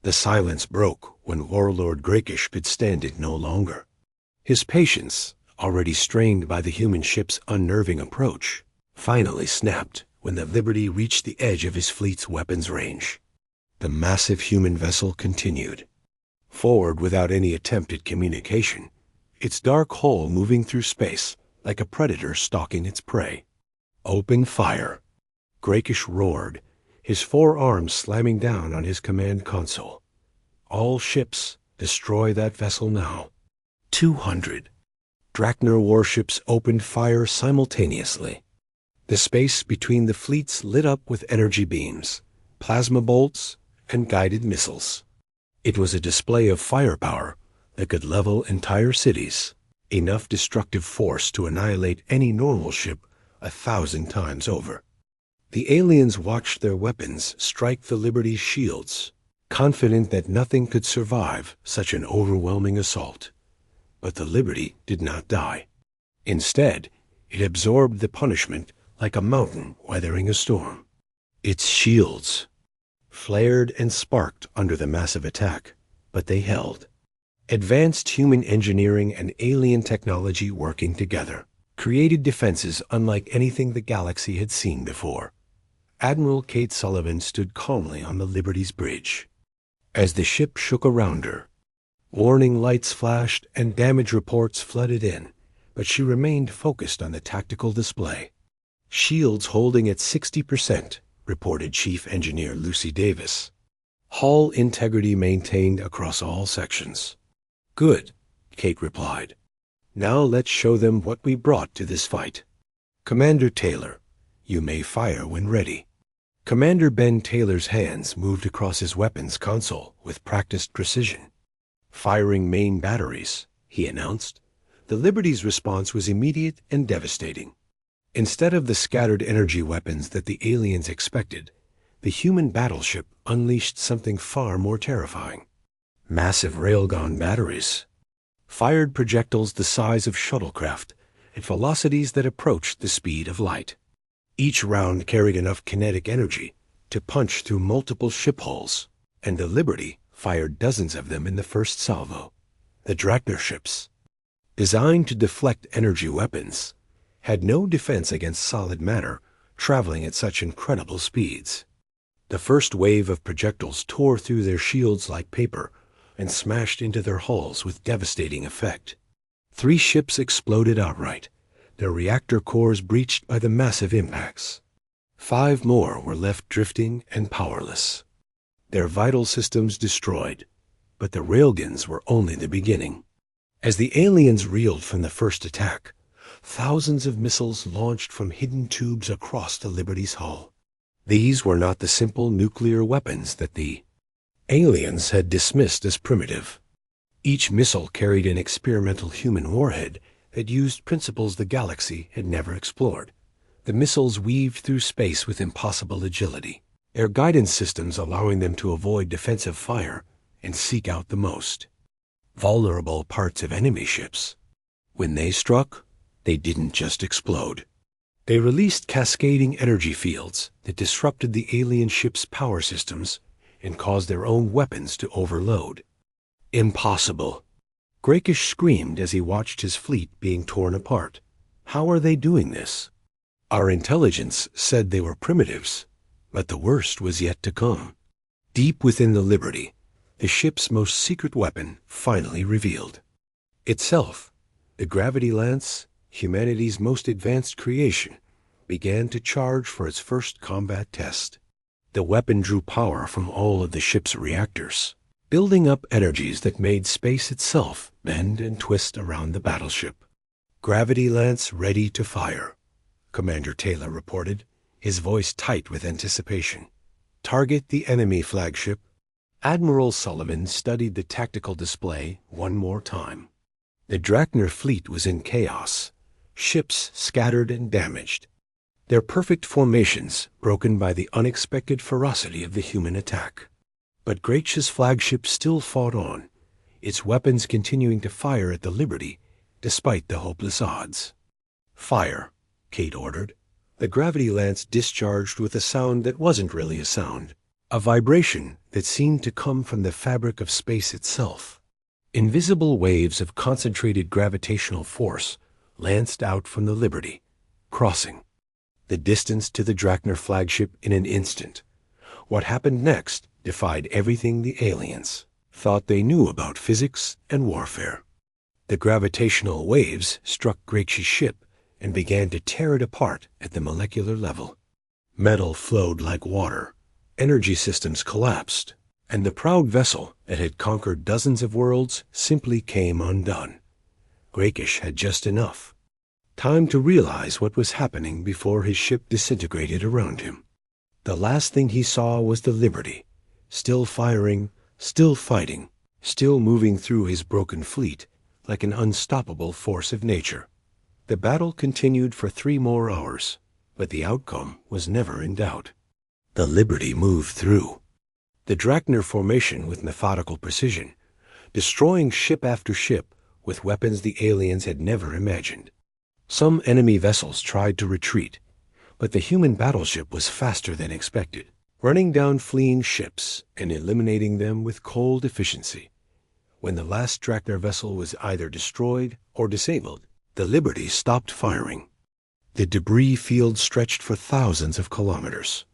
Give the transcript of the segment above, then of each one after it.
The silence broke when Warlord Grakish could stand it no longer. His patience, already strained by the human ship's unnerving approach, finally snapped when the Liberty reached the edge of his fleet's weapons range. The massive human vessel continued forward without any attempt at communication, its dark hull moving through space like a predator stalking its prey. "Open fire!" Grakish roared, his four arms slamming down on his command console. "All ships, destroy that vessel now." 200 Draknar warships opened fire simultaneously. The space between the fleets lit up with energy beams, plasma bolts, and guided missiles. It was a display of firepower that could level entire cities, enough destructive force to annihilate any normal ship 1,000 times over. The aliens watched their weapons strike the Liberty's shields, confident that nothing could survive such an overwhelming assault. But the Liberty did not die. Instead, it absorbed the punishment like a mountain weathering a storm. Its shields flared and sparked under the massive attack, but they held. Advanced human engineering and alien technology working together created defenses unlike anything the galaxy had seen before. Admiral Kate Sullivan stood calmly on the Liberty's bridge. As the ship shook around her, warning lights flashed and damage reports flooded in, but she remained focused on the tactical display. "Shields holding at 60%, reported Chief Engineer Lucy Davis. "Hull integrity maintained across all sections." "Good," Kate replied. "Now let's show them what we brought to this fight. Commander Taylor, you may fire when ready." Commander Ben Taylor's hands moved across his weapons console with practiced precision. "Firing main batteries," he announced. The Liberty's response was immediate and devastating. Instead of the scattered energy weapons that the aliens expected, the human battleship unleashed something far more terrifying. Massive railgun batteries fired projectiles the size of shuttlecraft at velocities that approached the speed of light. Each round carried enough kinetic energy to punch through multiple ship hulls, and the Liberty fired dozens of them in the first salvo. The Draknar ships, designed to deflect energy weapons, had no defense against solid matter traveling at such incredible speeds. The first wave of projectiles tore through their shields like paper and smashed into their hulls with devastating effect. 3 ships exploded outright, their reactor cores breached by the massive impacts. 5 more were left drifting and powerless, their vital systems destroyed, but the railguns were only the beginning. As the aliens reeled from the first attack, thousands of missiles launched from hidden tubes across the Liberty's hull. These were not the simple nuclear weapons that the aliens had dismissed as primitive. Each missile carried an experimental human warhead that used principles the galaxy had never explored. The missiles weaved through space with impossible agility, their guidance systems allowing them to avoid defensive fire and seek out the most vulnerable parts of enemy ships. When they struck, they didn't just explode. They released cascading energy fields that disrupted the alien ship's power systems and caused their own weapons to overload. Impossible. Grakish screamed as he watched his fleet being torn apart. How are they doing this? Our intelligence said they were primitives, but the worst was yet to come. Deep within the Liberty, the ship's most secret weapon finally revealed. Itself, the gravity lance, humanity's most advanced creation, began to charge for its first combat test. The weapon drew power from all of the ship's reactors, building up energies that made space itself bend and twist around the battleship. "Gravity lance ready to fire," Commander Taylor reported, his voice tight with anticipation. "Target the enemy flagship." Admiral Sullivan studied the tactical display one more time. The Draknar fleet was in chaos, ships scattered and damaged, their perfect formations broken by the unexpected ferocity of the human attack. But Grakish's flagship still fought on, its weapons continuing to fire at the Liberty despite the hopeless odds. "Fire," Kate ordered. The gravity lance discharged with a sound that wasn't really a sound, a vibration that seemed to come from the fabric of space itself. Invisible waves of concentrated gravitational force lanced out from the Liberty, crossing the distance to the Drakner flagship in an instant. What happened next defied everything the aliens thought they knew about physics and warfare. The gravitational waves struck Grakesh's ship and began to tear it apart at the molecular level. Metal flowed like water, energy systems collapsed, and the proud vessel that had conquered dozens of worlds simply came undone. Grakesh had just enough time to realize what was happening before his ship disintegrated around him. The last thing he saw was the Liberty, still firing, still fighting, still moving through his broken fleet like an unstoppable force of nature. The battle continued for 3 more hours, but the outcome was never in doubt. The Liberty moved through the Drakner formation with methodical precision, destroying ship after ship with weapons the aliens had never imagined. Some enemy vessels tried to retreat, but the human battleship was faster than expected, running down fleeing ships and eliminating them with cold efficiency. When the last Drakner vessel was either destroyed or disabled, the Liberty stopped firing. The debris field stretched for thousands of kilometers,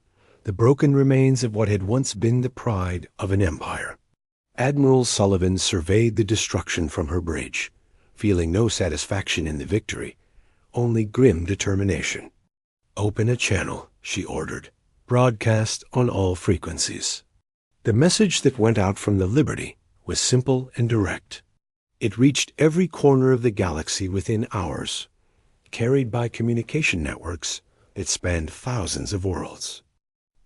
the broken remains of what had once been the pride of an empire. Admiral Sullivan surveyed the destruction from her bridge, feeling no satisfaction in the victory, only grim determination. "Open a channel," she ordered. "Broadcast on all frequencies." The message that went out from the Liberty was simple and direct. It reached every corner of the galaxy within hours, carried by communication networks that spanned thousands of worlds.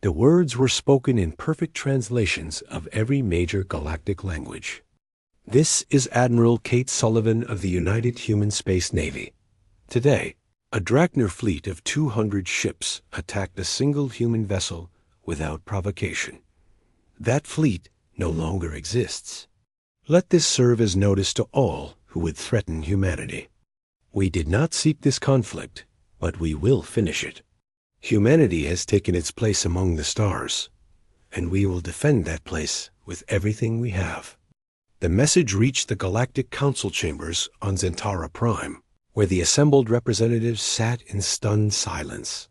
The words were spoken in perfect translations of every major galactic language. "This is Admiral Kate Sullivan of the United Human Space Navy. Today, a Drakner fleet of 200 ships attacked a single human vessel without provocation. That fleet no longer exists. Let this serve as notice to all who would threaten humanity. We did not seek this conflict, but we will finish it. Humanity has taken its place among the stars, and we will defend that place with everything we have." The message reached the Galactic Council chambers on Zentara Prime, where the assembled representatives sat in stunned silence.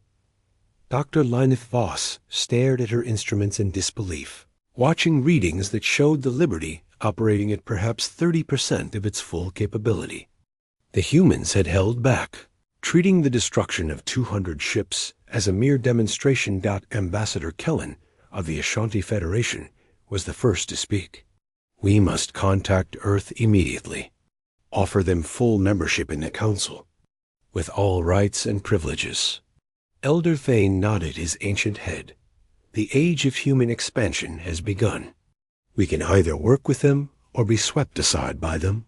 Dr. Lineth Voss stared at her instruments in disbelief, watching readings that showed the Liberty operating at perhaps 30% of its full capability. The humans had held back, treating the destruction of 200 ships as a mere demonstration. Ambassador Kellen of the Ashanti Federation was the first to speak. "We must contact Earth immediately. Offer them full membership in the Council, with all rights and privileges." Elder Thane nodded his ancient head. "The age of human expansion has begun. We can either work with them or be swept aside by them."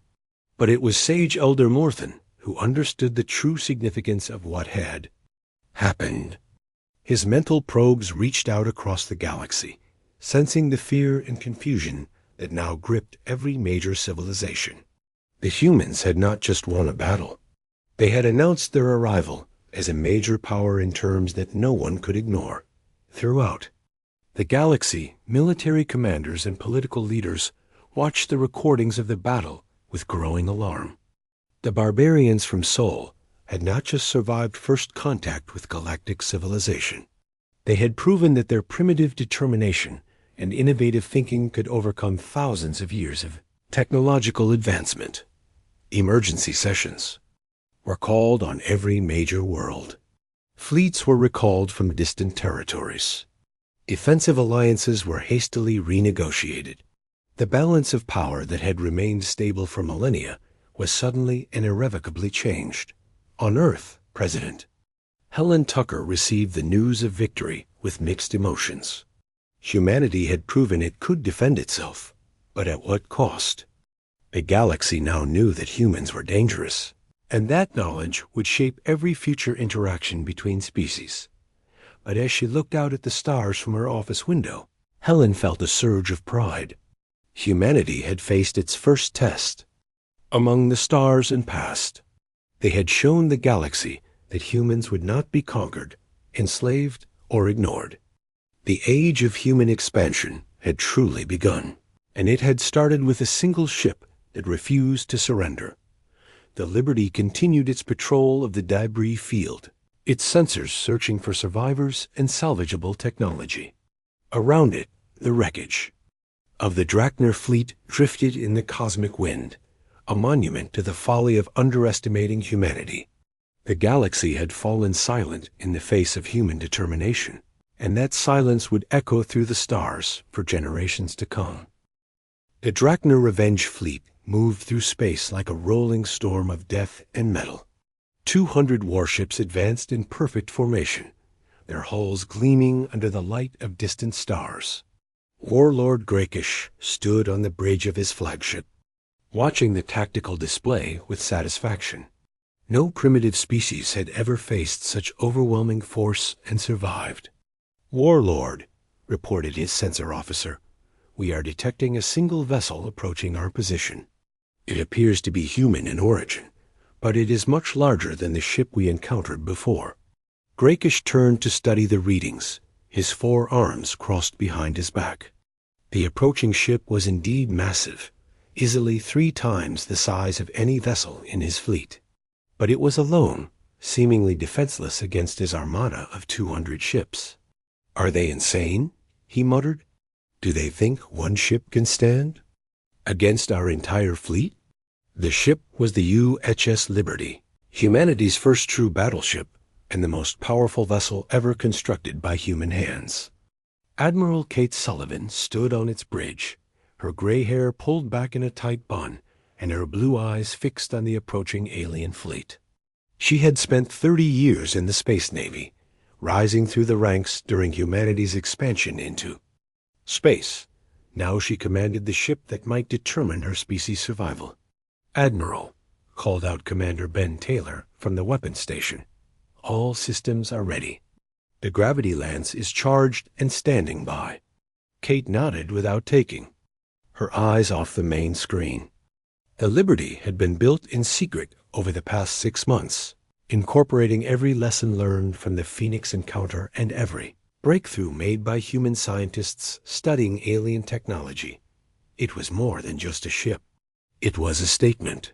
But it was Sage Elder Morthen who understood the true significance of what had happened. His mental probes reached out across the galaxy, sensing the fear and confusion that now gripped every major civilization. The humans had not just won a battle. They had announced their arrival as a major power in terms that no one could ignore. Throughout the galaxy, military commanders and political leaders watched the recordings of the battle with growing alarm. The barbarians from Sol had not just survived first contact with galactic civilization. They had proven that their primitive determination and innovative thinking could overcome thousands of years of technological advancement. Emergency sessions were called on every major world. Fleets were recalled from distant territories. Defensive alliances were hastily renegotiated. The balance of power that had remained stable for millennia was suddenly and irrevocably changed. On Earth, President Helen Tucker received the news of victory with mixed emotions. Humanity had proven it could defend itself, but at what cost? The galaxy now knew that humans were dangerous, and that knowledge would shape every future interaction between species. But as she looked out at the stars from her office window, Helen felt a surge of pride. Humanity had faced its first test. Among the stars and past, they had shown the galaxy that humans would not be conquered, enslaved, or ignored. The age of human expansion had truly begun, and it had started with a single ship that refused to surrender. The Liberty continued its patrol of the debris field, its sensors searching for survivors and salvageable technology. Around it, the wreckage of the Drachner fleet drifted in the cosmic wind, a monument to the folly of underestimating humanity. The galaxy had fallen silent in the face of human determination, and that silence would echo through the stars for generations to come. The Drachner Revenge fleet moved through space like a rolling storm of death and metal. 200 warships advanced in perfect formation, their hulls gleaming under the light of distant stars. Warlord Grakish stood on the bridge of his flagship, watching the tactical display with satisfaction. No primitive species had ever faced such overwhelming force and survived. "Warlord," reported his sensor officer, "we are detecting a single vessel approaching our position. It appears to be human in origin, but it is much larger than the ship we encountered before." Grakish turned to study the readings, his 4 arms crossed behind his back. The approaching ship was indeed massive, easily 3 times the size of any vessel in his fleet. But it was alone, seemingly defenseless against his armada of 200 ships. "Are they insane?" he muttered. "Do they think one ship can stand against our entire fleet?" The ship was the UHS Liberty, humanity's first true battleship and the most powerful vessel ever constructed by human hands. Admiral Kate Sullivan stood on its bridge, her gray hair pulled back in a tight bun, and her blue eyes fixed on the approaching alien fleet. She had spent 30 years in the Space Navy, rising through the ranks during humanity's expansion into space. Now she commanded the ship that might determine her species' survival. "Admiral," called out Commander Ben Taylor from the weapons station, "all systems are ready. The gravity lance is charged and standing by." Kate nodded without taking, her eyes off the main screen. The Liberty had been built in secret over the past 6 months, incorporating every lesson learned from the Phoenix encounter and every breakthrough made by human scientists studying alien technology. It was more than just a ship. It was a statement,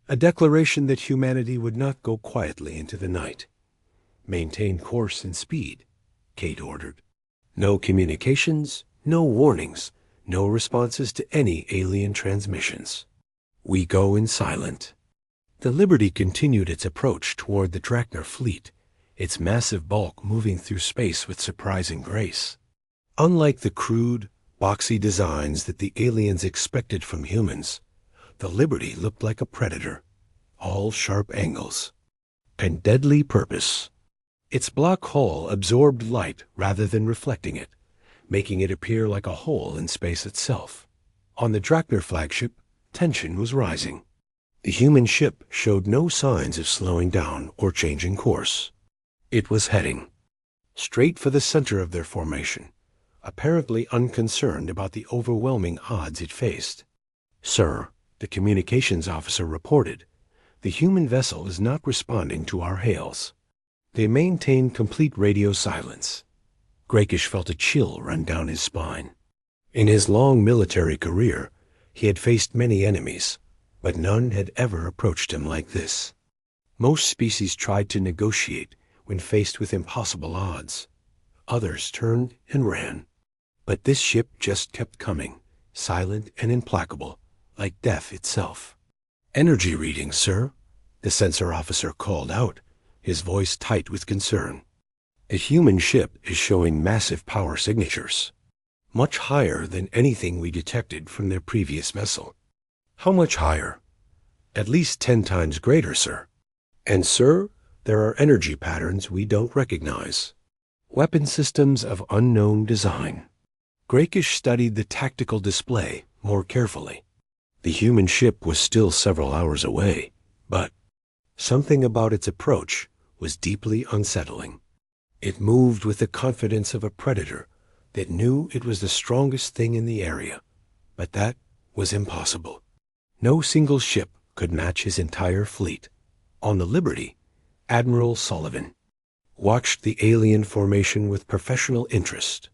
a declaration that humanity would not go quietly into the night. "Maintain course and speed," Kate ordered. "No communications, no warnings, no responses to any alien transmissions. We go in silent." The Liberty continued its approach toward the Drachner fleet, its massive bulk moving through space with surprising grace. Unlike the crude, boxy designs that the aliens expected from humans, the Liberty looked like a predator, all sharp angles and deadly purpose. Its black hull absorbed light rather than reflecting it, making it appear like a hole in space itself. On the Drachner flagship, tension was rising. The human ship showed no signs of slowing down or changing course. It was heading straight for the center of their formation, apparently unconcerned about the overwhelming odds it faced. "Sir," the communications officer reported, "the human vessel is not responding to our hails." They maintained complete radio silence. Grakish felt a chill run down his spine. In his long military career, he had faced many enemies, but none had ever approached him like this. Most species tried to negotiate when faced with impossible odds. Others turned and ran. But this ship just kept coming, silent and implacable, like death itself. "Energy readings, sir," the sensor officer called out, his voice tight with concern. "A human ship is showing massive power signatures, much higher than anything we detected from their previous vessel." "How much higher?" "At least 10 times greater, sir. And, sir, there are energy patterns we don't recognize. Weapon systems of unknown design." Grakish studied the tactical display more carefully. The human ship was still several hours away, but something about its approach was deeply unsettling. It moved with the confidence of a predator that knew it was the strongest thing in the area, but that was impossible. No single ship could match his entire fleet. On the Liberty, Admiral Sullivan watched the alien formation with professional interest.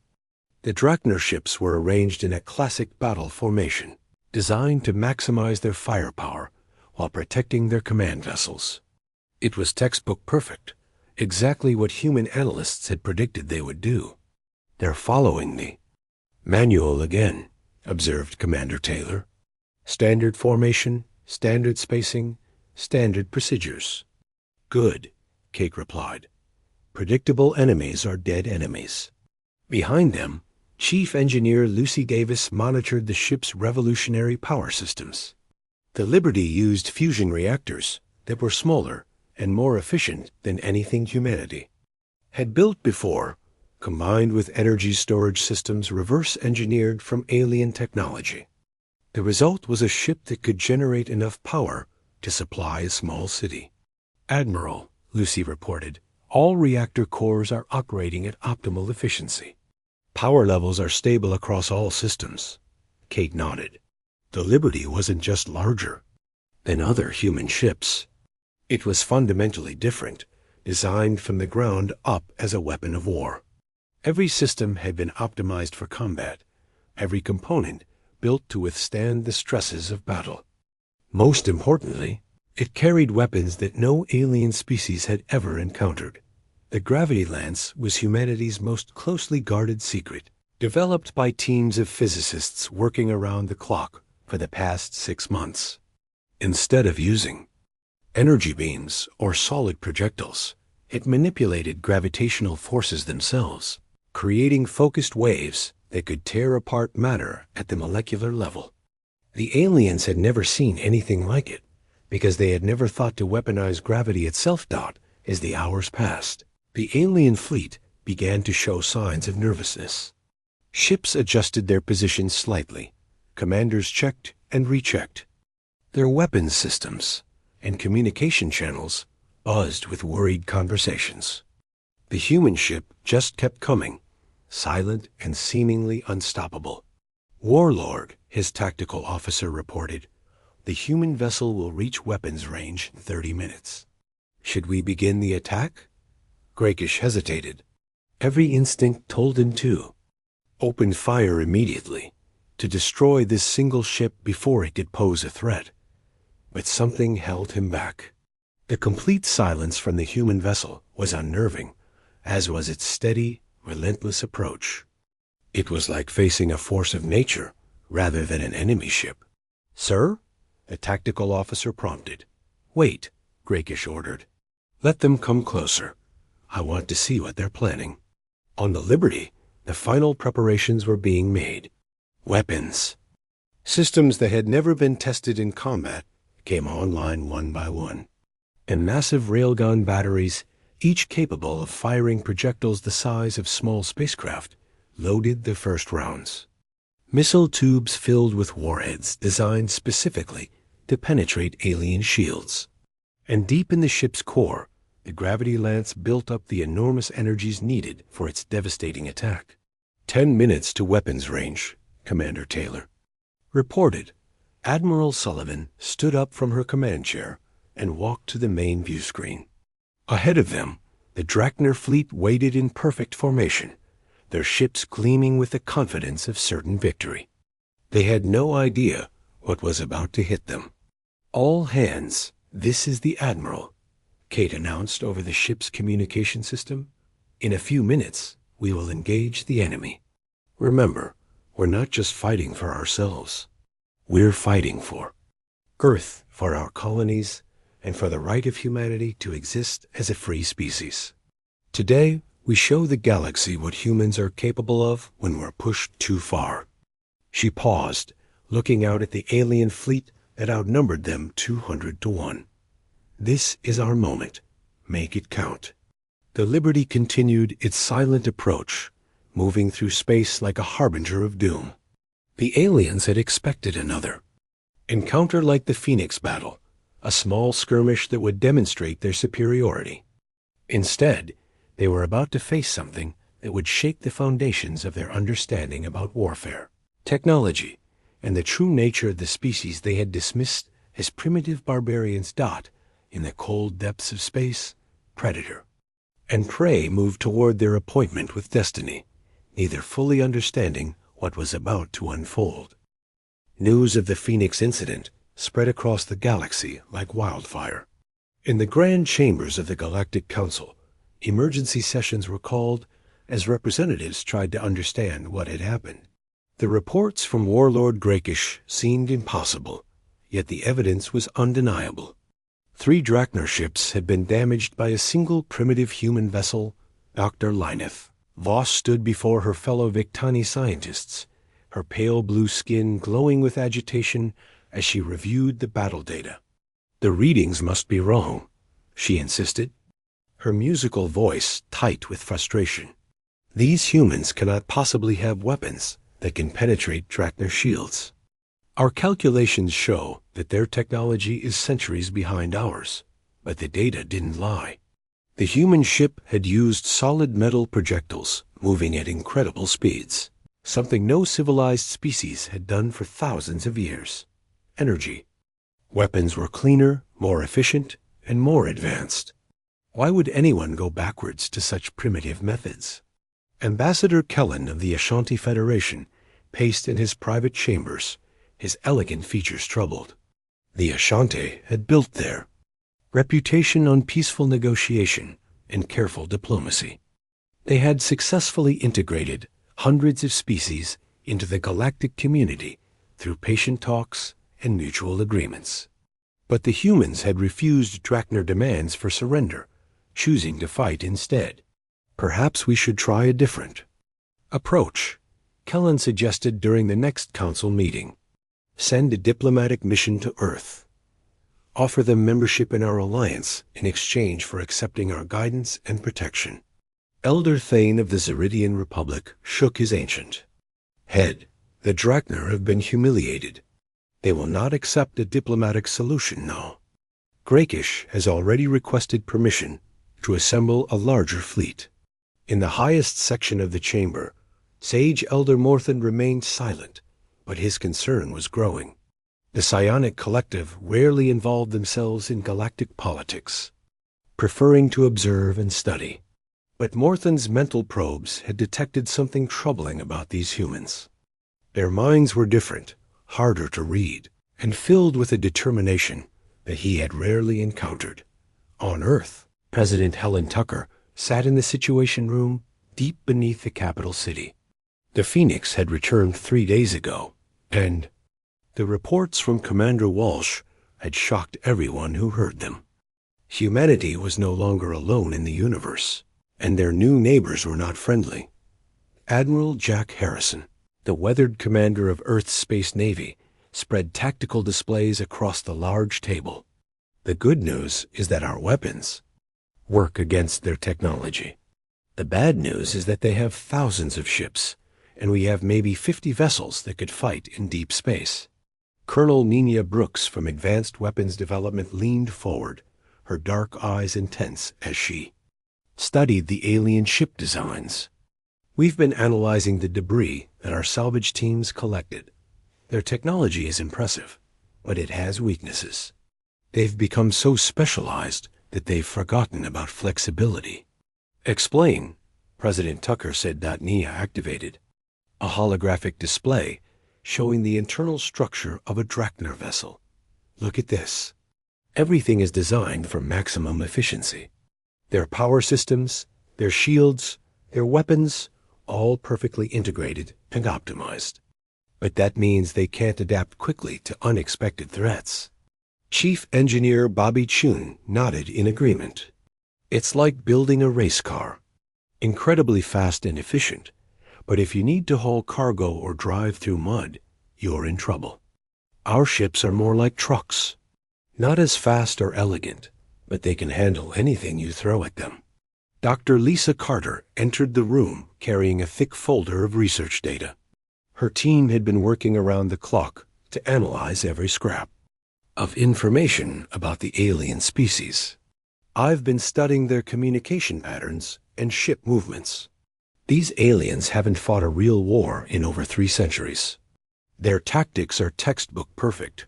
The Drachner ships were arranged in a classic battle formation, designed to maximize their firepower while protecting their command vessels. It was textbook perfect, exactly what human analysts had predicted they would do. "They're following me." "Manual again," observed Commander Taylor. "Standard formation, standard spacing, standard procedures." "Good," Kate replied. "Predictable enemies are dead enemies." Behind them, Chief Engineer Lucy Davis monitored the ship's revolutionary power systems. The Liberty used fusion reactors that were smaller and more efficient than anything humanity had built before, combined with energy storage systems reverse-engineered from alien technology. The result was a ship that could generate enough power to supply a small city. "Admiral," Lucy reported, "all reactor cores are operating at optimal efficiency. Power levels are stable across all systems." Kate nodded. The Liberty wasn't just larger than other human ships. It was fundamentally different, designed from the ground up as a weapon of war. Every system had been optimized for combat, every component built to withstand the stresses of battle. Most importantly, it carried weapons that no alien species had ever encountered. The gravity lance was humanity's most closely guarded secret, developed by teams of physicists working around the clock for the past 6 months. Instead of using energy beams or solid projectiles, it manipulated gravitational forces themselves, creating focused waves that could tear apart matter at the molecular level. The aliens had never seen anything like it, because they had never thought to weaponize gravity itself. As the hours passed, the alien fleet began to show signs of nervousness. Ships adjusted their positions slightly. Commanders checked and rechecked. Their weapons systems and communication channels buzzed with worried conversations. The human ship just kept coming, silent and seemingly unstoppable. "Warlord," his tactical officer reported, "the human vessel will reach weapons range in 30 minutes. Should we begin the attack?" Grakish hesitated. Every instinct told him to. Open fire immediately, to destroy this single ship before it could pose a threat. But something held him back. The complete silence from the human vessel was unnerving, as was its steady, relentless approach. It was like facing a force of nature rather than an enemy ship. "Sir?" a tactical officer prompted. "Wait," Grakish ordered. "Let them come closer. I want to see what they're planning." On the Liberty, the final preparations were being made. Weapons, systems that had never been tested in combat, came online one by one. And massive railgun batteries, each capable of firing projectiles the size of small spacecraft, loaded the first rounds. Missile tubes filled with warheads designed specifically to penetrate alien shields. And deep in the ship's core, the gravity lance built up the enormous energies needed for its devastating attack. 10 minutes to weapons range, Commander Taylor reported. Admiral Sullivan stood up from her command chair and walked to the main view screen. Ahead of them, the Drachner fleet waited in perfect formation, their ships gleaming with the confidence of certain victory. They had no idea what was about to hit them. "All hands, this is the Admiral," Kate announced over the ship's communication system. "In a few minutes, we will engage the enemy. Remember, we're not just fighting for ourselves. We're fighting for Earth, for our colonies, and for the right of humanity to exist as a free species. Today, we show the galaxy what humans are capable of when we're pushed too far." She paused, looking out at the alien fleet that outnumbered them 200 to 1. "This is our moment. Make it count." The Liberty continued its silent approach, moving through space like a harbinger of doom. The aliens had expected another encounter like the Phoenix battle, a small skirmish that would demonstrate their superiority. Instead, they were about to face something that would shake the foundations of their understanding about warfare, technology, and the true nature of the species they had dismissed as primitive barbarians. In the cold depths of space, predator and prey moved toward their appointment with destiny, neither fully understanding what was about to unfold. News of the Phoenix incident spread across the galaxy like wildfire. In the grand chambers of the Galactic Council, emergency sessions were called as representatives tried to understand what had happened. The reports from Warlord Grakish seemed impossible, yet the evidence was undeniable. 3 Drachner ships had been damaged by a single primitive human vessel, Dr. Lineth. Voss stood before her fellow Victani scientists, her pale blue skin glowing with agitation as she reviewed the battle data. "The readings must be wrong," she insisted, her musical voice tight with frustration. "These humans cannot possibly have weapons that can penetrate Drachner shields. Our calculations show that their technology is centuries behind ours, but the data didn't lie. The human ship had used solid metal projectiles moving at incredible speeds, something no civilized species had done for thousands of years. Energy. Weapons were cleaner, more efficient, and more advanced. Why would anyone go backwards to such primitive methods?" Ambassador Kellen of the Ashanti Federation paced in his private chambers, his elegant features troubled. The Ashanti had built there. Reputation on peaceful negotiation and careful diplomacy. They had successfully integrated hundreds of species into the galactic community through patient talks and mutual agreements. But the humans had refused Drachner demands for surrender, choosing to fight instead. "Perhaps we should try a different approach," Kellen suggested during the next council meeting. "Send a diplomatic mission to Earth. Offer them membership in our alliance in exchange for accepting our guidance and protection." Elder Thane of the Zeridian Republic shook his ancient head. "The Drachner have been humiliated. They will not accept a diplomatic solution, no. Grakish has already requested permission to assemble a larger fleet." In the highest section of the chamber, Sage Elder Morthen remained silent, but his concern was growing. The psionic collective rarely involved themselves in galactic politics, preferring to observe and study. But Morthen's mental probes had detected something troubling about these humans. Their minds were different, harder to read, and filled with a determination that he had rarely encountered. On Earth, President Helen Tucker sat in the Situation Room deep beneath the capital city. The Phoenix had returned 3 days ago, and the reports from Commander Walsh had shocked everyone who heard them. Humanity was no longer alone in the universe, and their new neighbors were not friendly. Admiral Jack Harrison, the weathered commander of Earth's Space Navy, spread tactical displays across the large table. "The good news is that our weapons work against their technology. The bad news is that they have thousands of ships, and we have maybe 50 vessels that could fight in deep space." Colonel Nina Brooks from Advanced Weapons Development leaned forward, her dark eyes intense as she studied the alien ship designs. "We've been analyzing the debris that our salvage teams collected. Their technology is impressive, but it has weaknesses. They've become so specialized that they've forgotten about flexibility." "Explain," President Tucker said. Nia activated a holographic display showing the internal structure of a Drachner vessel. "Look at this. Everything is designed for maximum efficiency. Their power systems, their shields, their weapons, all perfectly integrated and optimized. But that means they can't adapt quickly to unexpected threats." Chief Engineer Bobby Chun nodded in agreement. "It's like building a race car. Incredibly fast and efficient, but if you need to haul cargo or drive through mud, you're in trouble. Our ships are more like trucks. Not as fast or elegant, but they can handle anything you throw at them." Dr. Lisa Carter entered the room carrying a thick folder of research data. Her team had been working around the clock to analyze every scrap of information about the alien species. "I've been studying their communication patterns and ship movements. These aliens haven't fought a real war in over 3 centuries. Their tactics are textbook perfect,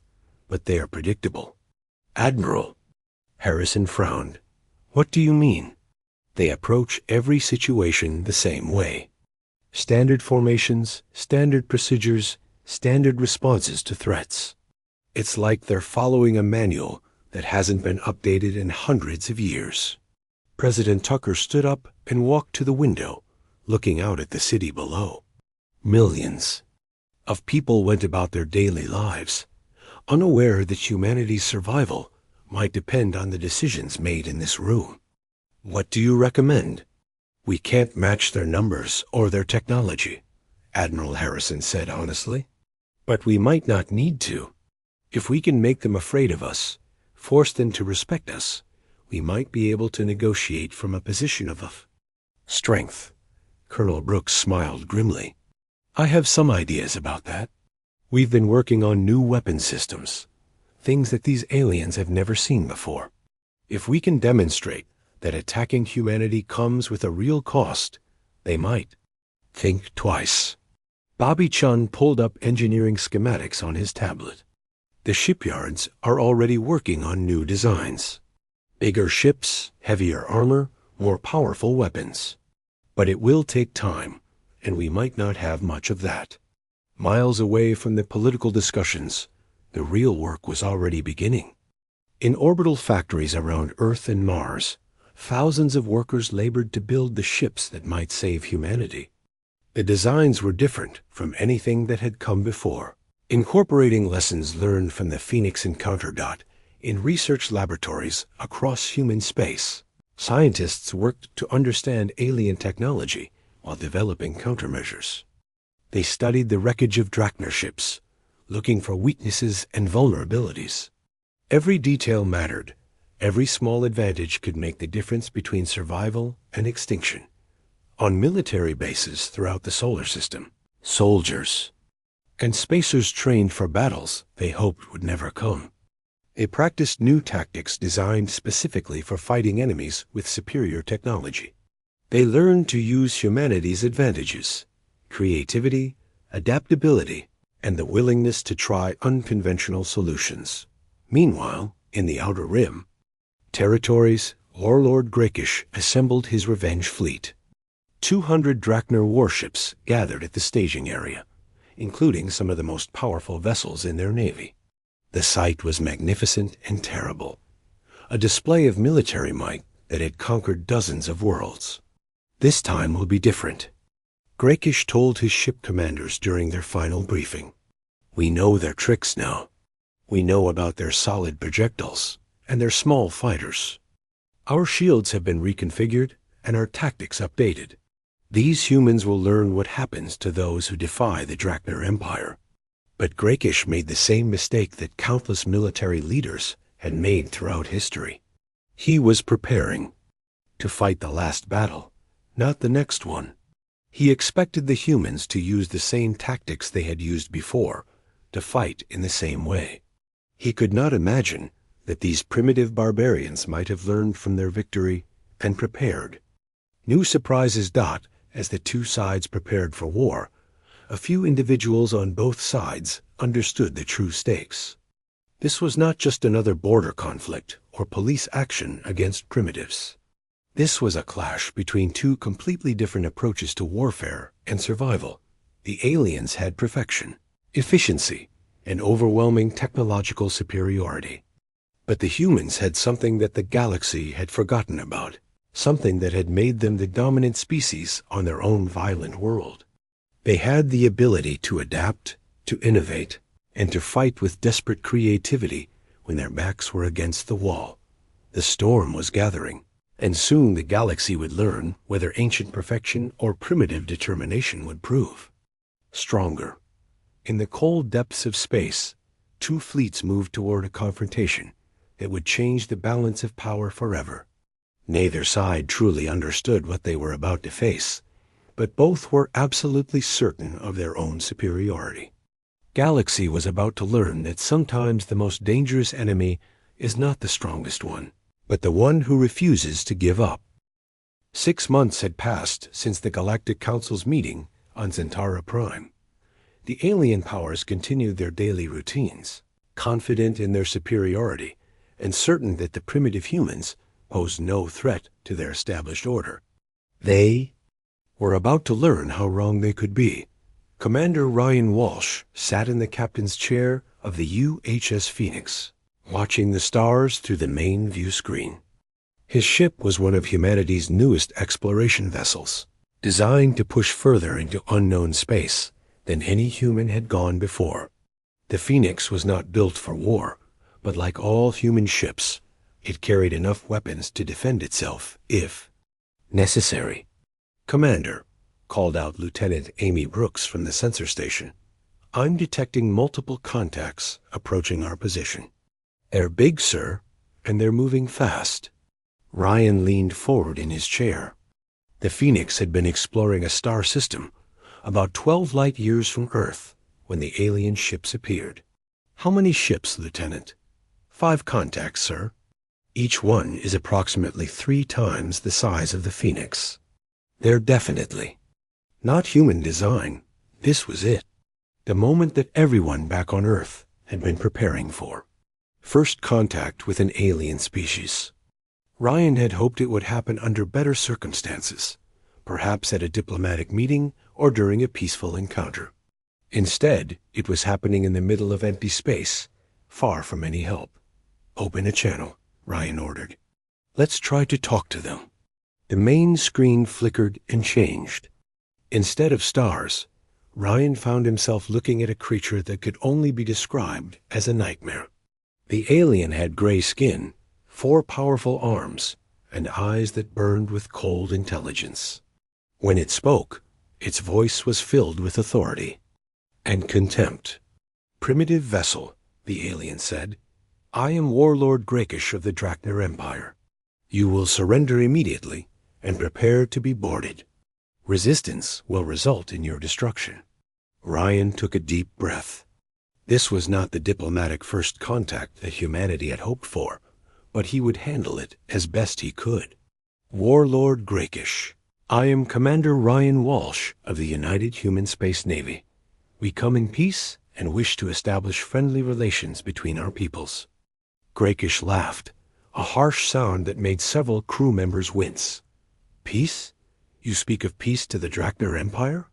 but they are predictable." "Admiral," Harrison frowned. "What do you mean?" "They approach every situation the same way. Standard formations, standard procedures, standard responses to threats. It's like they're following a manual that hasn't been updated in hundreds of years. President Tucker stood up and walked to the window, looking out at the city below. Millions of people went about their daily lives, unaware that humanity's survival might depend on the decisions made in this room. What do you recommend? We can't match their numbers or their technology, Admiral Harrison said honestly. But we might not need to. If we can make them afraid of us, force them to respect us, we might be able to negotiate from a position of strength. Colonel Brooks smiled grimly. I have some ideas about that. We've been working on new weapon systems, things that these aliens have never seen before. If we can demonstrate that attacking humanity comes with a real cost, they might think twice. Bobby Chun pulled up engineering schematics on his tablet. The shipyards are already working on new designs. Bigger ships, heavier armor, more powerful weapons. But it will take time, and we might not have much of that. Miles away from the political discussions, the real work was already beginning. In orbital factories around Earth and Mars, thousands of workers labored to build the ships that might save humanity. The designs were different from anything that had come before. Incorporating lessons learned from the Phoenix Encounter in research laboratories across human space, scientists worked to understand alien technology while developing countermeasures. They studied the wreckage of Drachner ships, looking for weaknesses and vulnerabilities. Every detail mattered. Every small advantage could make the difference between survival and extinction. On military bases throughout the solar system, soldiers and spacers trained for battles they hoped would never come. They practiced new tactics designed specifically for fighting enemies with superior technology. They learned to use humanity's advantages, creativity, adaptability, and the willingness to try unconventional solutions. Meanwhile, in the Outer Rim, territories, Warlord Grakish assembled his revenge fleet. 200 Drachner warships gathered at the staging area, including some of the most powerful vessels in their navy. The sight was magnificent and terrible, a display of military might that had conquered dozens of worlds. This time will be different, Grakish told his ship commanders during their final briefing. We know their tricks now. We know about their solid projectiles and their small fighters. Our shields have been reconfigured and our tactics updated. These humans will learn what happens to those who defy the Drachner Empire. But Grakish made the same mistake that countless military leaders had made throughout history. He was preparing to fight the last battle, not the next one. He expected the humans to use the same tactics they had used before, to fight in the same way. He could not imagine that these primitive barbarians might have learned from their victory and prepared. New surprises dot as the two sides prepared for war. A few individuals on both sides understood the true stakes. This was not just another border conflict or police action against primitives. This was a clash between two completely different approaches to warfare and survival. The aliens had perfection, efficiency, and overwhelming technological superiority. But the humans had something that the galaxy had forgotten about, something that had made them the dominant species on their own violent world. They had the ability to adapt, to innovate, and to fight with desperate creativity when their backs were against the wall. The storm was gathering, and soon the galaxy would learn whether ancient perfection or primitive determination would prove stronger. In the cold depths of space, two fleets moved toward a confrontation that would change the balance of power forever. Neither side truly understood what they were about to face, but both were absolutely certain of their own superiority. Galaxy was about to learn that sometimes the most dangerous enemy is not the strongest one, but the one who refuses to give up. 6 months had passed since the Galactic Council's meeting on Zentara Prime. The alien powers continued their daily routines, confident in their superiority and certain that the primitive humans posed no threat to their established order. They were about to learn how wrong they could be. Commander Ryan Walsh sat in the captain's chair of the UHS Phoenix, watching the stars through the main view screen. His ship was one of humanity's newest exploration vessels, designed to push further into unknown space than any human had gone before. The Phoenix was not built for war, but like all human ships, it carried enough weapons to defend itself if necessary. "Commander," called out Lieutenant Amy Brooks from the sensor station, "I'm detecting multiple contacts approaching our position." "They're big, sir, and they're moving fast." Ryan leaned forward in his chair. The Phoenix had been exploring a star system about 12 light years from Earth when the alien ships appeared. "How many ships, Lieutenant?" "5 contacts, sir. Each one is approximately 3 times the size of the Phoenix. They're definitely not human design. This was it. The moment that everyone back on Earth had been preparing for. First contact with an alien species. Ryan had hoped it would happen under better circumstances, perhaps at a diplomatic meeting or during a peaceful encounter. Instead, it was happening in the middle of empty space, far from any help. "Open a channel," Ryan ordered. "Let's try to talk to them." The main screen flickered and changed. Instead of stars, Ryan found himself looking at a creature that could only be described as a nightmare. The alien had gray skin, 4 powerful arms, and eyes that burned with cold intelligence. When it spoke, its voice was filled with authority and contempt. "Primitive vessel," the alien said. "I am Warlord Grakish of the Drakner Empire. You will surrender immediately and prepare to be boarded. Resistance will result in your destruction." Ryan took a deep breath. This was not the diplomatic first contact that humanity had hoped for, but he would handle it as best he could. "Warlord Grakish, I am Commander Ryan Walsh of the United Human Space Navy. We come in peace and wish to establish friendly relations between our peoples." Grakish laughed, a harsh sound that made several crew members wince. "Peace? You speak of peace to the Drakner Empire?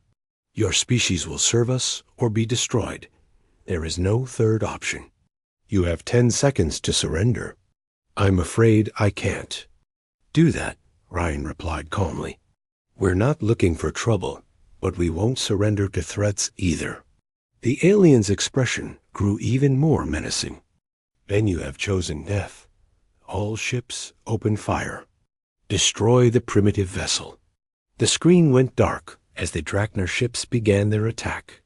Your species will serve us or be destroyed. There is no third option. You have 10 seconds to surrender." "I'm afraid I can't." "Do that," Ryan replied calmly. "We're not looking for trouble, but we won't surrender to threats either." The alien's expression grew even more menacing. "Then you have chosen death. All ships open fire. Destroy the primitive vessel." The screen went dark as the Drakner ships began their attack.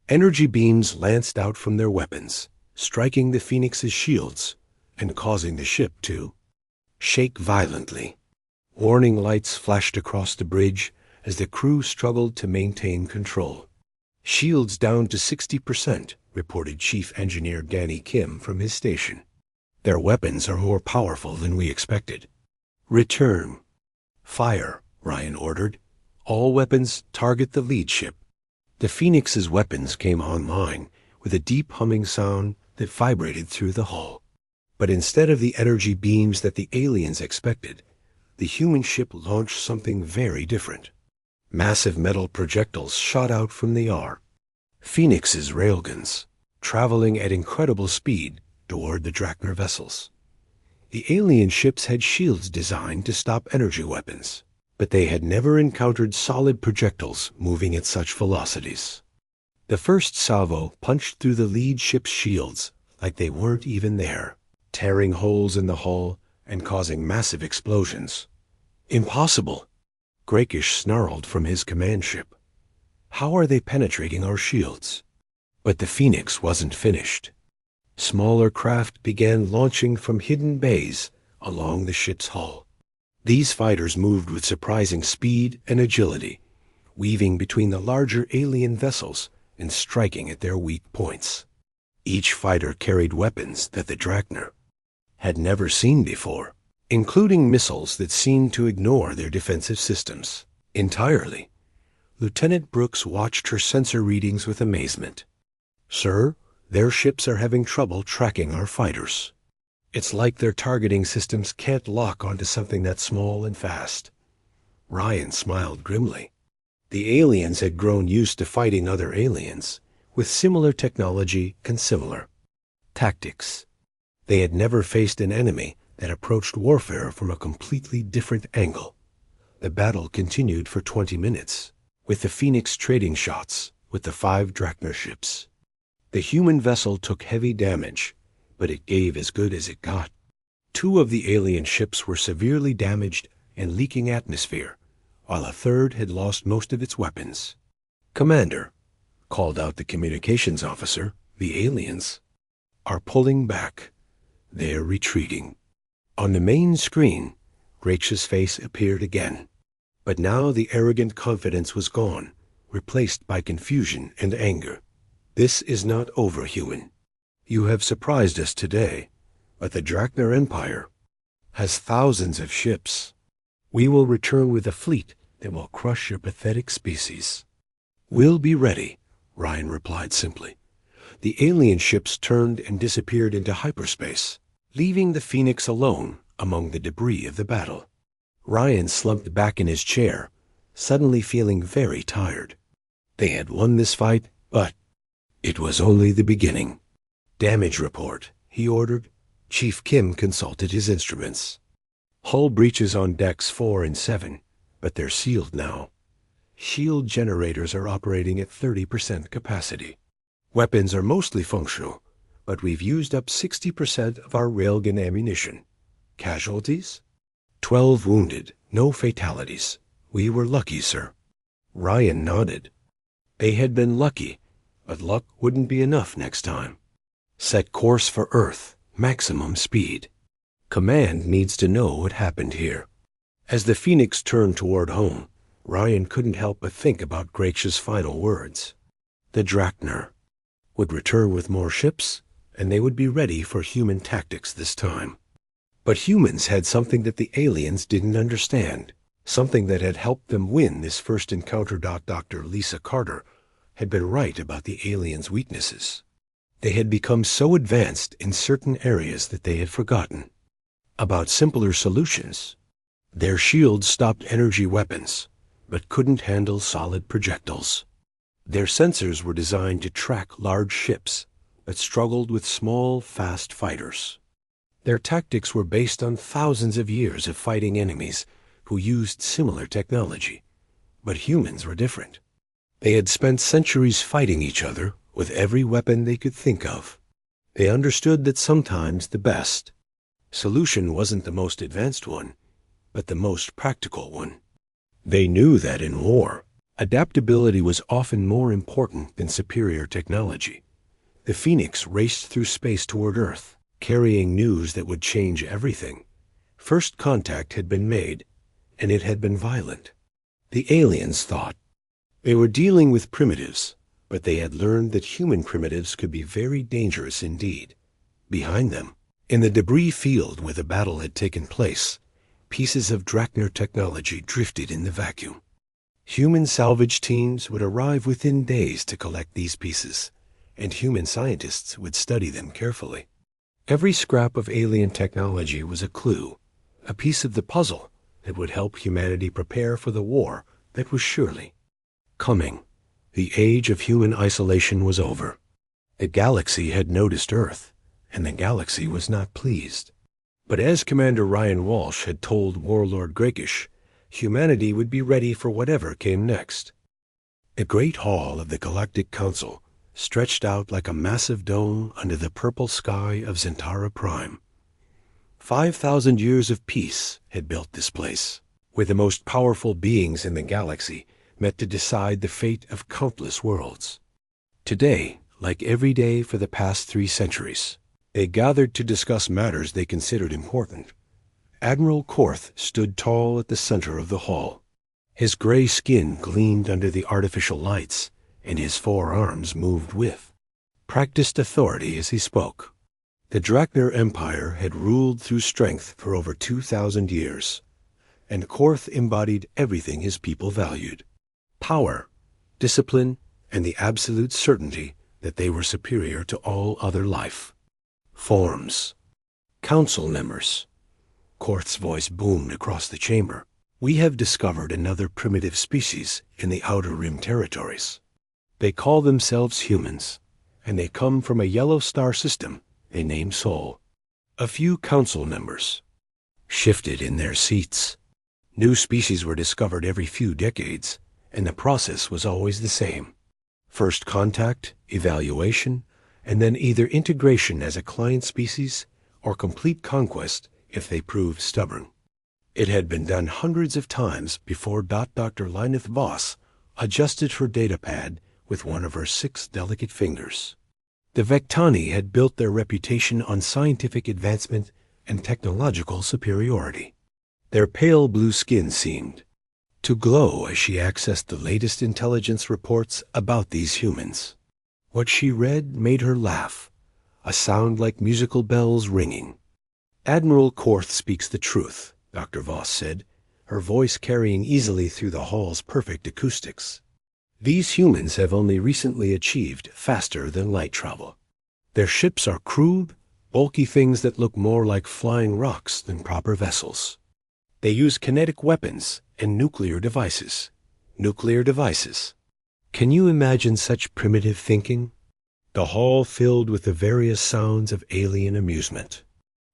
Energy beams lanced out from their weapons, striking the Phoenix's shields and causing the ship to shake violently. Warning lights flashed across the bridge as the crew struggled to maintain control. "Shields down to 60%, reported Chief Engineer Danny Kim from his station. "Their weapons are more powerful than we expected." "Return." "Fire," Ryan ordered. "All weapons target the lead ship." The Phoenix's weapons came online with a deep humming sound that vibrated through the hull. But instead of the energy beams that the aliens expected, the human ship launched something very different. Massive metal projectiles shot out from the yard. Phoenix's railguns, traveling at incredible speed toward the Drakner vessels. The alien ships had shields designed to stop energy weapons, but they had never encountered solid projectiles moving at such velocities. The first salvo punched through the lead ship's shields like they weren't even there, tearing holes in the hull and causing massive explosions. "Impossible!" Grakish snarled from his command ship. "How are they penetrating our shields?" But the Phoenix wasn't finished. Smaller craft began launching from hidden bays along the ship's hull. These fighters moved with surprising speed and agility, weaving between the larger alien vessels and striking at their weak points. Each fighter carried weapons that the Drakner had never seen before, including missiles that seemed to ignore their defensive systems entirely. Lieutenant Brooks watched her sensor readings with amazement. "Sir, their ships are having trouble tracking our fighters. It's like their targeting systems can't lock onto something that small and fast." Ryan smiled grimly. The aliens had grown used to fighting other aliens, with similar technology and similar tactics. They had never faced an enemy that approached warfare from a completely different angle. The battle continued for 20 minutes, with the Phoenix trading shots with the 5 Drachner ships. The human vessel took heavy damage, but it gave as good as it got. 2 of the alien ships were severely damaged and leaking atmosphere, while a third had lost most of its weapons. "Commander," called out the communications officer, "the aliens are pulling back. They're retreating." On the main screen, Rach's face appeared again. But now the arrogant confidence was gone, replaced by confusion and anger. "This is not over, human. You have surprised us today, but the Drachner Empire has thousands of ships. We will return with a fleet that will crush your pathetic species." "We'll be ready," Ryan replied simply. The alien ships turned and disappeared into hyperspace, leaving the Phoenix alone among the debris of the battle. Ryan slumped back in his chair, suddenly feeling very tired. They had won this fight, but it was only the beginning. "Damage report," he ordered. Chief Kim consulted his instruments. "Hull breaches on decks 4 and 7, but they're sealed now. Shield generators are operating at 30% capacity. Weapons are mostly functional, but we've used up 60% of our railgun ammunition. Casualties? 12 wounded, no fatalities. We were lucky, sir." Ryan nodded. They had been lucky, but luck wouldn't be enough next time. "Set course for Earth, maximum speed. Command needs to know what happened here." As the Phoenix turned toward home, Ryan couldn't help but think about Gracious' final words. The Drachner would return with more ships, and they would be ready for human tactics this time. But humans had something that the aliens didn't understand, something that had helped them win this first encounter. Dr. Lisa Carter had been right about the aliens' weaknesses. They had become so advanced in certain areas that they had forgotten about simpler solutions. Their shields stopped energy weapons, but couldn't handle solid projectiles. Their sensors were designed to track large ships, but struggled with small, fast fighters. Their tactics were based on thousands of years of fighting enemies who used similar technology. But humans were different. They had spent centuries fighting each other with every weapon they could think of. They understood that sometimes the best solution wasn't the most advanced one, but the most practical one. They knew that in war, adaptability was often more important than superior technology. The Phoenix raced through space toward Earth, carrying news that would change everything. First contact had been made, and it had been violent. The aliens thought they were dealing with primitives, but they had learned that human primitives could be very dangerous indeed. Behind them, in the debris field where the battle had taken place, pieces of Drachner technology drifted in the vacuum. Human salvage teams would arrive within days to collect these pieces, and human scientists would study them carefully. Every scrap of alien technology was a clue, a piece of the puzzle that would help humanity prepare for the war that was surely coming. The age of human isolation was over. The galaxy had noticed Earth, and the galaxy was not pleased. But as Commander Ryan Walsh had told Warlord Grakish, humanity would be ready for whatever came next. The great hall of the Galactic Council stretched out like a massive dome under the purple sky of Zentara Prime. 5,000 years of peace had built this place, where the most powerful beings in the galaxy met to decide the fate of countless worlds. Today, like every day for the past 3 centuries, they gathered to discuss matters they considered important. Admiral Korth stood tall at the center of the hall. His gray skin gleamed under the artificial lights, and his 4 arms moved with practiced authority as he spoke. The Drachner Empire had ruled through strength for over 2,000 years, and Korth embodied everything his people valued: power, discipline, and the absolute certainty that they were superior to all other life forms. "Council members," Korth's voice boomed across the chamber. We have discovered another primitive species in the Outer Rim territories. They call themselves humans, and they come from a yellow star system they name Sol. A few council members shifted in their seats. New species were discovered every few decades, and the process was always the same. First contact, evaluation, and then either integration as a client species or complete conquest if they proved stubborn. It had been done hundreds of times before Dr. Lineth Voss adjusted her datapad with one of her 6 delicate fingers. The Vectani had built their reputation on scientific advancement and technological superiority. Their pale blue skin seemed to glow as she accessed the latest intelligence reports about these humans. What she read made her laugh, a sound like musical bells ringing. "Admiral Korth speaks the truth," Dr. Voss said, her voice carrying easily through the hall's perfect acoustics. "These humans have only recently achieved faster than light travel. Their ships are crude, bulky things that look more like flying rocks than proper vessels. They use kinetic weapons and nuclear devices. Nuclear devices. Can you imagine such primitive thinking?" The hall filled with the various sounds of alien amusement.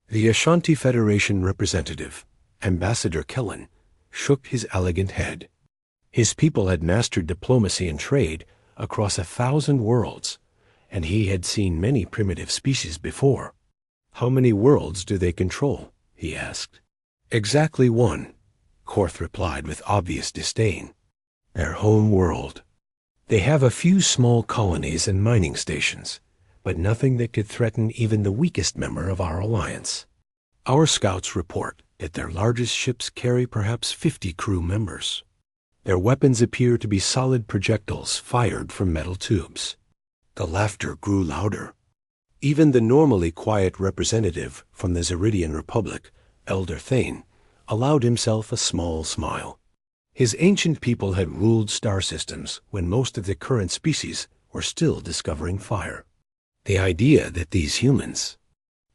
The Ashanti Federation representative, Ambassador Kellen, shook his elegant head. His people had mastered diplomacy and trade across 1,000 worlds, and he had seen many primitive species before. "How many worlds do they control?" he asked. "Exactly 1, Korth replied with obvious disdain. "Their home world. They have a few small colonies and mining stations, but nothing that could threaten even the weakest member of our alliance. Our scouts report that their largest ships carry perhaps 50 crew members. Their weapons appear to be solid projectiles fired from metal tubes." The laughter grew louder. Even the normally quiet representative from the Zeridian Republic, Elder Thane, allowed himself a small smile. His ancient people had ruled star systems when most of the current species were still discovering fire. The idea that these humans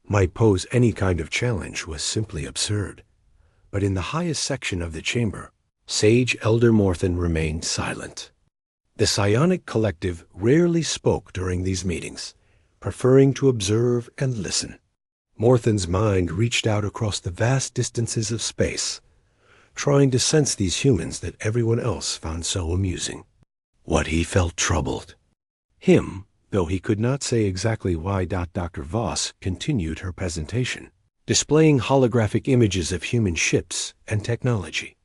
might pose any kind of challenge was simply absurd. But in the highest section of the chamber, Sage Elder Morthen remained silent. The psionic collective rarely spoke during these meetings, preferring to observe and listen. Morthen's mind reached out across the vast distances of space, trying to sense these humans that everyone else found so amusing. What he felt troubled him, though he could not say exactly why. Dr. Voss continued her presentation, displaying holographic images of human ships and technology.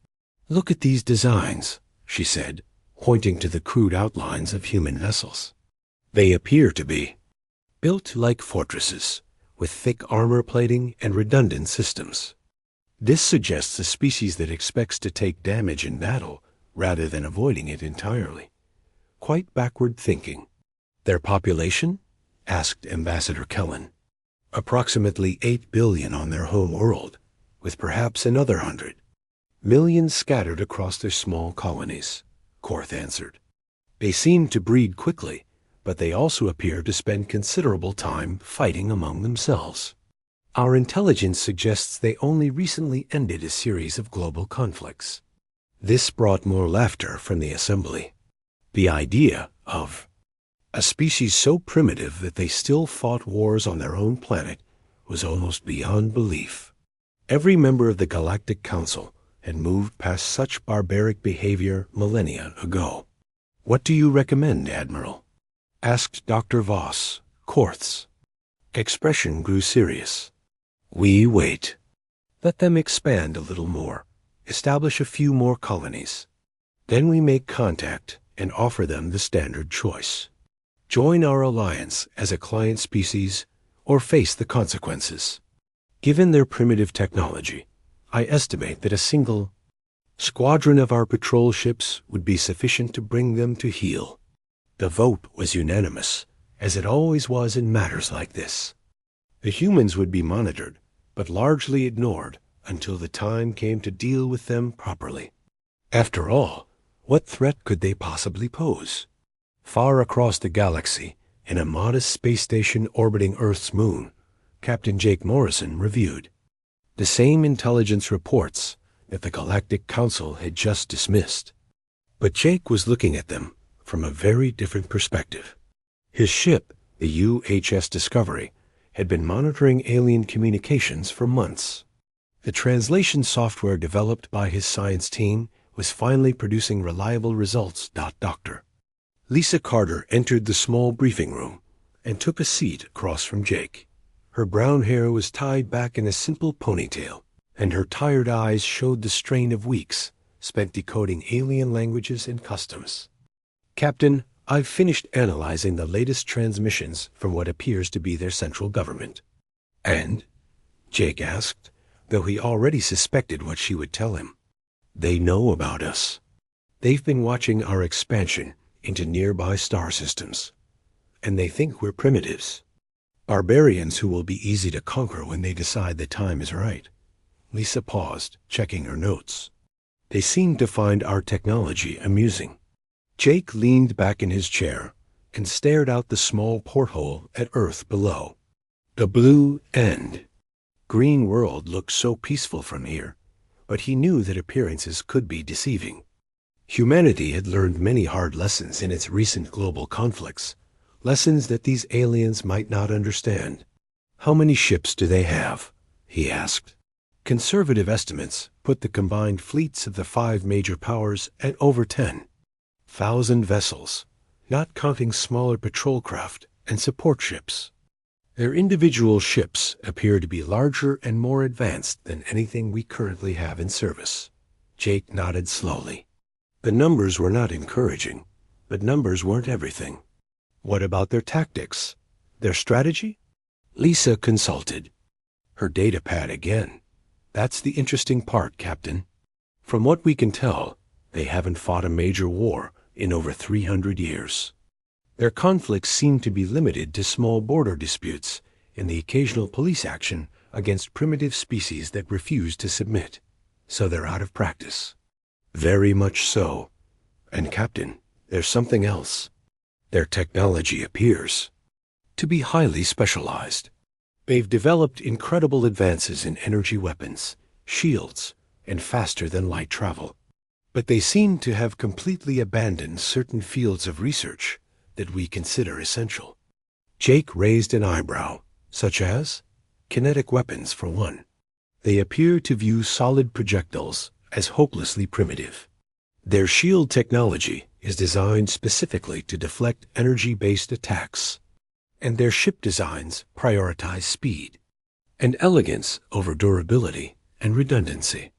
"Look at these designs," she said, pointing to the crude outlines of human vessels. "They appear to be built like fortresses, with thick armor plating and redundant systems. This suggests a species that expects to take damage in battle rather than avoiding it entirely. Quite backward thinking." "Their population?" asked Ambassador Kellen. "Approximately 8 billion on their home world, with perhaps another 100 million scattered across their small colonies," Korth answered. "They seem to breed quickly, but they also appear to spend considerable time fighting among themselves. Our intelligence suggests they only recently ended a series of global conflicts." This brought more laughter from the assembly. The idea of a species so primitive that they still fought wars on their own planet was almost beyond belief. Every member of the Galactic Council had moved past such barbaric behavior millennia ago. "What do you recommend, Admiral?" asked Dr. Voss, Korth's expression grew serious. "We wait. Let them expand a little more, establish a few more colonies. Then we make contact and offer them the standard choice. Join our alliance as a client species or face the consequences. Given their primitive technology, I estimate that a single squadron of our patrol ships would be sufficient to bring them to heel." The vote was unanimous, as it always was in matters like this. The humans would be monitored, but largely ignored until the time came to deal with them properly. After all, what threat could they possibly pose? Far across the galaxy, in a modest space station orbiting Earth's moon, Captain Jake Morrison reviewed the same intelligence reports that the Galactic Council had just dismissed. But Jake was looking at them from a very different perspective. His ship, the UHS Discovery, had been monitoring alien communications for months. The translation software developed by his science team was finally producing reliable results. Doctor Lisa Carter entered the small briefing room and took a seat across from Jake. Her brown hair was tied back in a simple ponytail, and her tired eyes showed the strain of weeks spent decoding alien languages and customs. Captain, I've finished analyzing the latest transmissions from what appears to be their central government. And? Jake asked, though he already suspected what she would tell him. They know about us. They've been watching our expansion into nearby star systems, and they think we're primitives. Barbarians who will be easy to conquer when they decide the time is right. Lisa paused, checking her notes. They seemed to find our technology amusing. Jake leaned back in his chair and stared out the small porthole at Earth below. The blue end. Green world looked so peaceful from here, but he knew that appearances could be deceiving. Humanity had learned many hard lessons in its recent global conflicts, lessons that these aliens might not understand. How many ships do they have? He asked. Conservative estimates put the combined fleets of the 5 major powers at over 10,000 vessels, not counting smaller patrol craft and support ships. Their individual ships appear to be larger and more advanced than anything we currently have in service. Jake nodded slowly. The numbers were not encouraging, but numbers weren't everything. What about their tactics? Their strategy? Lisa consulted. Her data pad again. That's the interesting part, Captain. From what we can tell, they haven't fought a major war in over 300 years. Their conflicts seem to be limited to small border disputes and the occasional police action against primitive species that refuse to submit. So they're out of practice. Very much so. And Captain, there's something else. Their technology appears to be highly specialized. They've developed incredible advances in energy weapons, shields, and faster-than-light travel. But they seem to have completely abandoned certain fields of research that we consider essential. Jake raised an eyebrow, such as kinetic weapons, for one. They appear to view solid projectiles as hopelessly primitive. Their shield technology is designed specifically to deflect energy-based attacks, and their ship designs prioritize speed and elegance over durability and redundancy.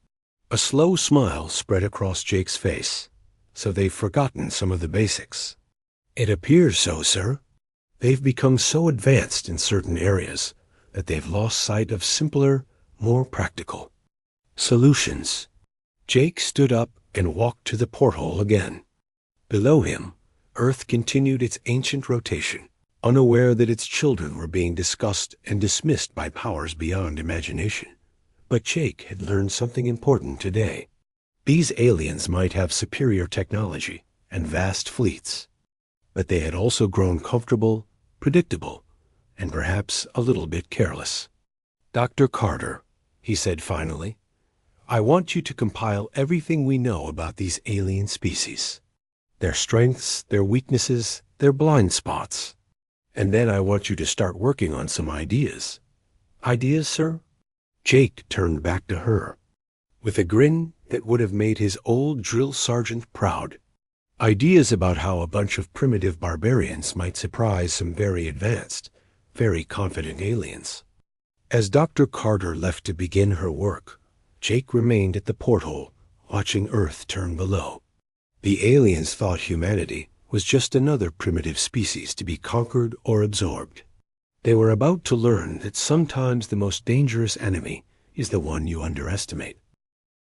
A slow smile spread across Jake's face, so they've forgotten some of the basics. It appears so, sir. They've become so advanced in certain areas that they've lost sight of simpler, more practical solutions. Jake stood up and walked to the porthole again. Below him, Earth continued its ancient rotation, unaware that its children were being discussed and dismissed by powers beyond imagination. But Jake had learned something important today. These aliens might have superior technology and vast fleets, but they had also grown comfortable, predictable, and perhaps a little bit careless. Dr. Carter, he said finally, I want you to compile everything we know about these alien species. Their strengths, their weaknesses, their blind spots. And then I want you to start working on some ideas. Ideas, sir? Jake turned back to her, with a grin that would have made his old drill sergeant proud. Ideas about how a bunch of primitive barbarians might surprise some very advanced, very confident aliens. As Dr. Carter left to begin her work, Jake remained at the porthole, watching Earth turn below. The aliens thought humanity was just another primitive species to be conquered or absorbed. They were about to learn that sometimes the most dangerous enemy is the one you underestimate.